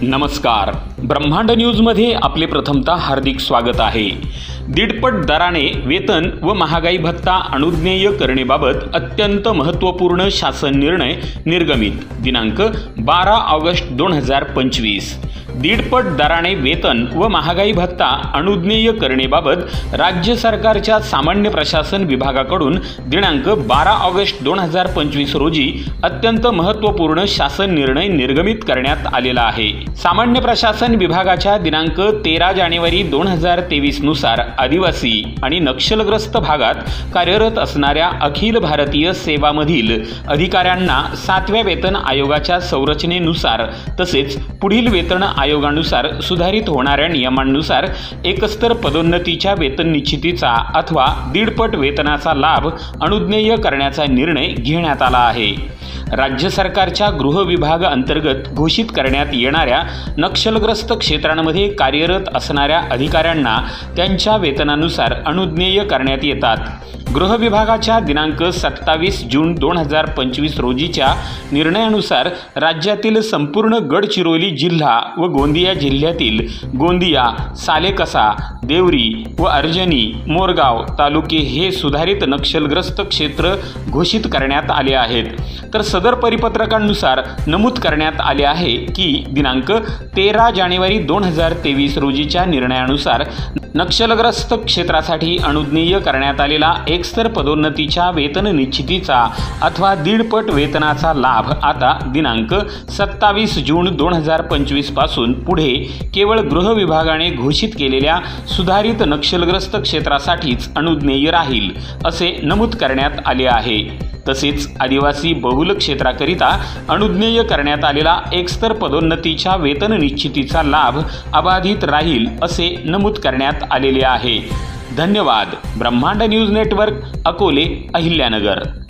नमस्कार, ब्रह्मांड न्यूजमध्ये आपले प्रथमतः हार्दिक स्वागत आहे। दीडपट दराने वेतन व महागाई भत्ता अनुज्ञेय करणेबाबत अत्यंत महत्त्वपूर्ण शासन निर्णय निर्गमित दिनांक 12 ऑगस्ट 2025। दीडपट दराने वेतन व महागाई भत्ता अनुज्ञेय करणेबाबत राज्य सरकारच्या सामान्य प्रशासन विभागाकडून दिनांक 12 ऑगस्ट 2025 रोजी अत्यंत महत्त्वपूर्ण शासन निर्णय निर्गमित करण्यात आलेला आहे। सामान्य प्रशासन विभागाच्या दिनांक 13 जानेवारी 2023 नुसार आदिवासी आणि नक्षलग्रस्त भागात कार्यरत असणाऱ्या अखिल भारतीय सेवामधील अधिकाऱ्यांना 7व्या वेतन आयोगाच्या संरचनेनुसार तसेच पुढील वेतन आयोगानुसार सुधारित होणाऱ्या नियमांनुसार एकस्तर पदोन्नतीच्या वेतन निश्चितीचा अथवा दीडपट वेतनाचा लाभ अनुज्ञेय करण्याचा निर्णय घेण्यात आला आहे। राज्य सरकारच्या गृह विभाग अंतर्गत घोषित करण्यात येणाऱ्या नक्षलग्रस्त क्षेत्रांमध्ये कार्यरत असणाऱ्या अधिकाऱ्यांना त्यांच्या वेतनानुसार अनुज्ञेय करण्यात येतात। गृह विभागाच्या दिनांक 27 जून 2025 रोजीच्या निर्णयानुसार राज्यातील संपूर्ण गडचिरोली जिल्हा व गोंदिया जिल्ह्यातील गोंदिया, सालेकसा, देवरी व अर्जनी, मोरगाव तालुके हे सुधारित नक्षलग्रस्त क्षेत्र घोषित करण्यात आले आहेत। तर सदर परिपत्रकानुसार नमूद करण्यात आले आहे की दिनांक 13 जानेवारी 2023 रोजीच्या निर्णयानुसार नक्षलग्रस्त क्षेत्रासाठी अनुज्ञेय करण्यात आलेला एकस्तर पदोन्नतीच्या वेतन निश्चितीचा अथवा दीडपट वेतनाचा लाभ आता दिनांक 27 जून 2025 पासून पुढे केवळ गृह विभागाने घोषित केलेल्या सुधारित नक्षलग्रस्त क्षेत्रासाठीच अनुज्ञेय राहील असे नमूद करण्यात आले आहे। तसेच आदिवासी बहुल क्षेत्राकरिता अनुज्ञेय करण्यात आलेला एकस्तर पदोन्नतीच्या वेतन निश्चितीचा लाभ अबाधित राहील असे नमूद करण्यात आलेले आहे। धन्यवाद। ब्रह्मांड न्यूज नेटवर्क, अकोले, अहिल्यानगर।